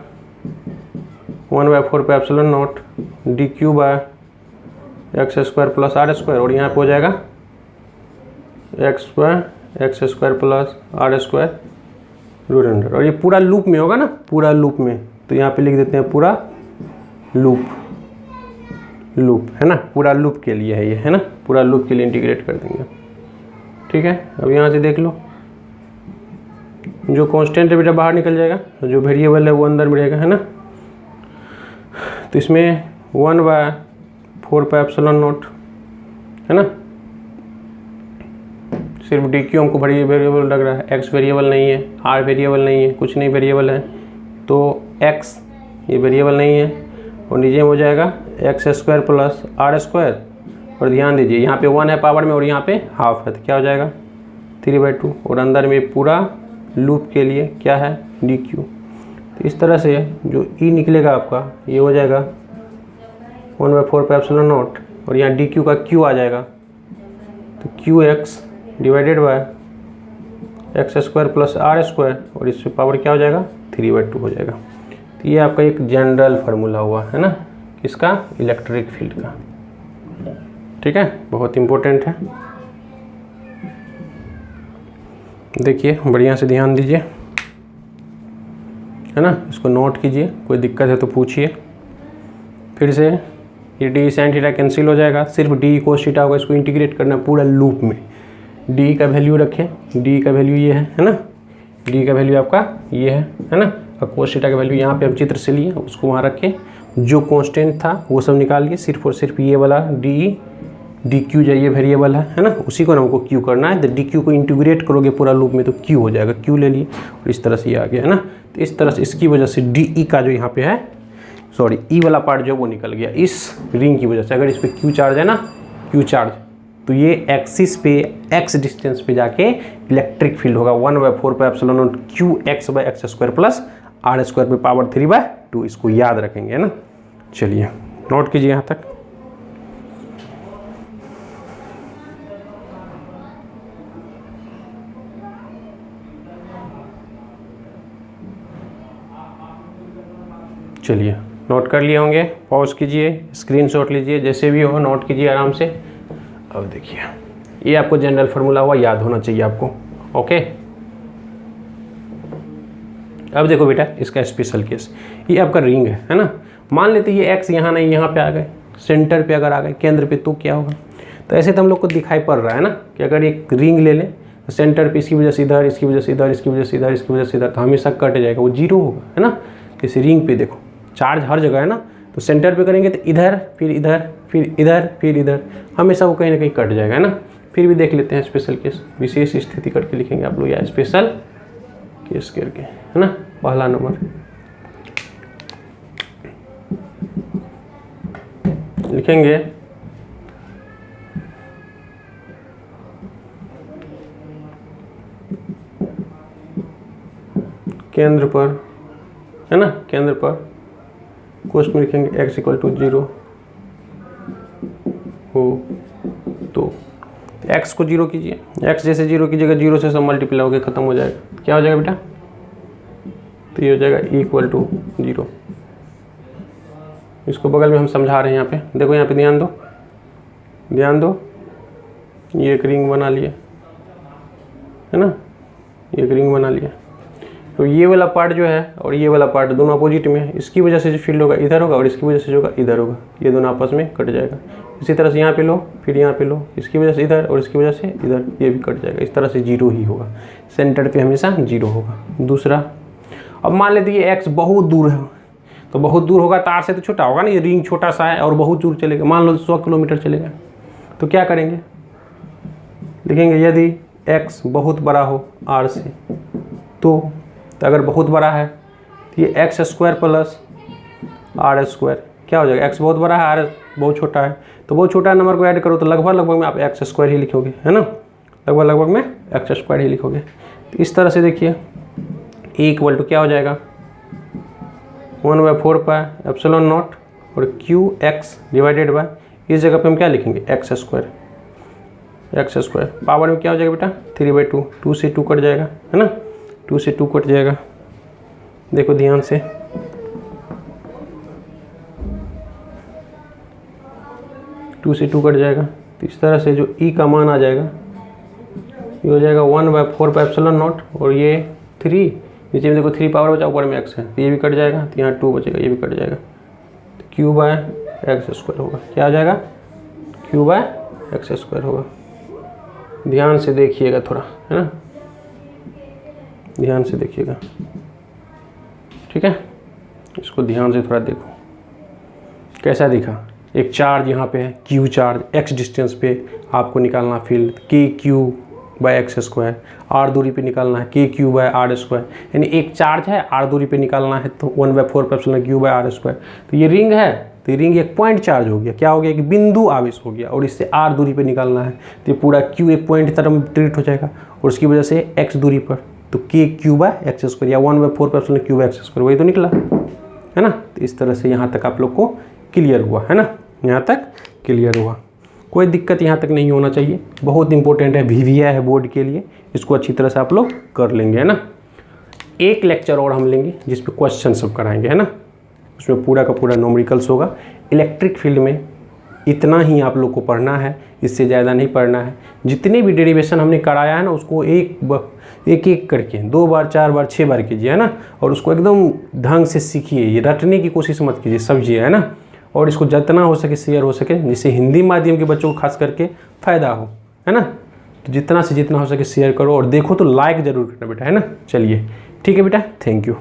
1/4πε0 D Q by X square plus R square, और यहाँ पे हो जाएगा X square plus R square root 100। और ये पूरा लूप में होगा ना, पूरा लूप में, तो यहाँ पे लिख देते हैं पूरा लूप, है ना, पूरा लूप के लिए है ये, है ना, पूरा लूप के लिए इंटीग्रेट कर देंगे, ठीक है। अब यहाँ से देख लो, जो कांस्टेंट है बेटा बाहर निकल जाएगा, जो वेरिएबल है वो अंदर में रहेगा, है ना। तो इसमें 1/4πε0, है ना, सिर्फ डी क्यू हमको वेरिएबल लग रहा है, एक्स वेरिएबल नहीं है, आर वेरिएबल नहीं है, कुछ नहीं वेरिएबल है, तो एक्स ये वेरिएबल नहीं है, और नीचे में हो जाएगा X square plus R square, और ध्यान दीजिए यहाँ पे 1 है पावर में और यहाँ पे हाफ है, तो क्या हो जाएगा 3/2, और अंदर में पूरा लूप के लिए क्या है डी क्यू। तो इस तरह से जो ई निकलेगा आपका ये हो जाएगा 1/4πε0, और यहाँ डी क्यू का क्यू आ जाएगा, तो Q X divided by X square plus R square, और इससे पावर क्या हो जाएगा 3/2 हो जाएगा। तो ये आपका एक जनरल फार्मूला हुआ, है ना, किसका, इलेक्ट्रिक फील्ड का, ठीक है, बहुत इम्पोर्टेंट है। देखिए बढ़िया से ध्यान दीजिए, है ना, इसको नोट कीजिए, कोई दिक्कत है तो पूछिए। फिर से ये डी साइन थीटा कैंसिल हो जाएगा, सिर्फ डी कोस थीटा होगा, इसको इंटीग्रेट करना पूरा लूप में। डी का वैल्यू रखें, डी का वैल्यू ये है ना, डी का वैल्यू आपका ये है ना, और कोस थीटा का वैल्यू यहाँ पे हम चित्र से लिए, उसको वहाँ रखें। जो कांस्टेंट था वो सब निकाल लिए, सिर्फ और सिर्फ ये वाला डी क्यू जो ये वेरिएबल है ना, उसी को हमको क्यू करना है। तो डी क्यू को इंटीग्रेट करोगे पूरा लूप में तो क्यू हो जाएगा, क्यू ले लिए, और इस तरह से ये आ गया, है ना। तो इस तरह से इसकी वजह से डी ई का जो यहाँ पे है, सॉरी ई वाला पार्ट जो वो निकल गया इस रिंग की वजह से। अगर इस पर क्यू चार्ज है ना, क्यू चार्ज, तो ये एक्सिस पे एक्स डिस्टेंस पे जाके इलेक्ट्रिक फील्ड होगा 1/4πε0 Q X by X square plus R square पे पावर 3/2, इसको याद रखेंगे, है ना। चलिए नोट कीजिए यहाँ तक। चलिए नोट कर लिए होंगे, पॉज कीजिए, स्क्रीनशॉट लीजिए, जैसे भी हो नोट कीजिए आराम से। अब देखिए ये आपको जनरल फार्मूला हुआ, याद होना चाहिए आपको, ओके। अब देखो बेटा इसका स्पेशल केस, ये आपका रिंग है ना। मान लेते ये एक्स यहाँ नहीं, यहाँ पे आ गए, सेंटर पे अगर आ गए, केंद्र पे, तो क्या होगा। तो ऐसे तो हम लोग को दिखाई पड़ रहा है ना कि अगर एक रिंग ले लें तो सेंटर पे इसकी वजह से इधर, इसकी वजह से इधर, इसकी वजह से इधर, इसकी वजह से इधर, तो हमेशा कट जाएगा, वो जीरो होगा, है ना। जैसे रिंग पे देखो चार्ज हर जगह है ना, तो सेंटर पे करेंगे तो इधर, फिर इधर, फिर इधर, फिर इधर, हमेशा वो कहीं ना कहीं कट जाएगा, है ना। फिर भी देख लेते हैं स्पेशल केस, विशेष स्थिति करके लिखेंगे आप लोग, या स्पेशल केस करके, है ना। पहला नंबर लिखेंगे केंद्र पर, है ना, केंद्र पर कोष्ठ में लिखेंगे x = 0 हो तो x को 0 कीजिए, x जैसे 0 कीजिएगा 0 से सब मल्टीप्लाई होकर ख़त्म हो जाएगा। क्या हो जाएगा बेटा? तो ये हो जाएगा इक्वल टू 0। इसको बगल में हम समझा रहे हैं यहाँ पे, देखो यहाँ पे ध्यान दो, ध्यान दो, ये एक रिंग बना लिए है ना, ये एक रिंग बना लिया। तो ये वाला पार्ट जो है और ये वाला पार्ट दोनों अपोजिट में है, इसकी वजह से जो फील्ड होगा इधर होगा और इसकी वजह से जो होगा इधर होगा, ये दोनों आपस में कट जाएगा। इसी तरह से यहाँ पे लो, फिर यहाँ पे लो, इसकी वजह से इधर और इसकी वजह से इधर, ये भी कट जाएगा। इस तरह से 0 ही होगा, सेंटर पे हमेशा 0 होगा। दूसरा, अब मान लेते ये x बहुत दूर है, तो बहुत दूर होगा तार से तो छोटा होगा ना, ये रिंग छोटा सा है और बहुत दूर चलेगा, मान लो 100 किलोमीटर चलेगा। तो क्या करेंगे, लिखेंगे यदि x बहुत बड़ा हो r से, तो अगर बहुत बड़ा है तो ये x square plus r square क्या हो जाएगा, x बहुत बड़ा है r बहुत छोटा है, तो बहुत छोटा नंबर को ऐड करो तो लगभग में आप x स्क्वायर ही लिखोगे, है ना, लगभग में x स्क्वायर ही लिखोगे। तो इस तरह से देखिए a इक्वल टू क्या हो जाएगा 1/4 पाई एप्सिलॉन नॉट और qx डिवाइडेड बाय, इस जगह पे हम क्या लिखेंगे x स्क्वायर, पावर में क्या हो जाएगा बेटा 3/2, 2 से 2 कट जाएगा, है ना, 2 से 2 कट जाएगा। देखो ध्यान से, टू से 2 कट जाएगा, तो इस तरह से जो e का मान आ जाएगा ये हो जाएगा 1/4 पाई एप्सिलॉन नॉट और ये 3, नीचे में देखो 3 पावर बचा, ऊपर में x है, तो ये भी कट जाएगा, तो यहाँ 2 बचेगा, ये भी कट जाएगा, तो q/x स्क्वायर होगा। क्या आ जाएगा, q/x स्क्वायर होगा। ध्यान से देखिएगा थोड़ा, है ना, ध्यान से देखिएगा, ठीक है, इसको ध्यान से थोड़ा देखो कैसा दिखा। एक चार्ज यहाँ पे है q चार्ज, x डिस्टेंस पे आपको निकालना फील्ड kq/x स्क्वायर, r दूरी पे निकालना है kq/r स्क्वायर, यानी एक चार्ज है r दूरी पे निकालना है तो 1/4 पाई एप्सिलॉन q/r स्क्वायर। तो ये रिंग है, तो रिंग एक पॉइंट चार्ज हो गया, क्या हो गया, एक बिंदु आवेश हो गया और इससे r दूरी पे निकालना है, तो ये पूरा q एक पॉइंट की तरफ ट्रीट हो जाएगा और उसकी वजह से x दूरी पर, तो kq/x स्क्वायर या 1/4 पाई एप्सिलॉन q/x स्क्वायर, वही तो निकला, है ना। तो इस तरह से यहाँ तक आप लोग को क्लियर हुआ, है ना, यहाँ तक क्लियर हुआ, कोई दिक्कत यहाँ तक नहीं होना चाहिए। बहुत इंपॉर्टेंट है, VVI है बोर्ड के लिए, इसको अच्छी तरह से आप लोग कर लेंगे, है ना। एक लेक्चर और हम लेंगे जिस पे क्वेश्चन सब कराएंगे, है ना, उसमें पूरा का पूरा न्यूमेरिकल्स होगा। इलेक्ट्रिक फील्ड में इतना ही आप लोग को पढ़ना है, इससे ज़्यादा नहीं पढ़ना है। जितने भी डेरिवेशन हमने कराया है ना, उसको एक एक करके 2 बार 4 बार 6 बार कीजिए, है ना, और उसको एकदम ढंग से सीखिए, ये रटने की कोशिश मत कीजिए, समझिए, है ना, और इसको जितना हो सके शेयर हो सके, जिससे हिंदी माध्यम के बच्चों को खास करके फ़ायदा हो, है ना। तो जितना से जितना हो सके शेयर करो और देखो तो लाइक ज़रूर करना बेटा, है ना। चलिए ठीक है बेटा, थैंक यू।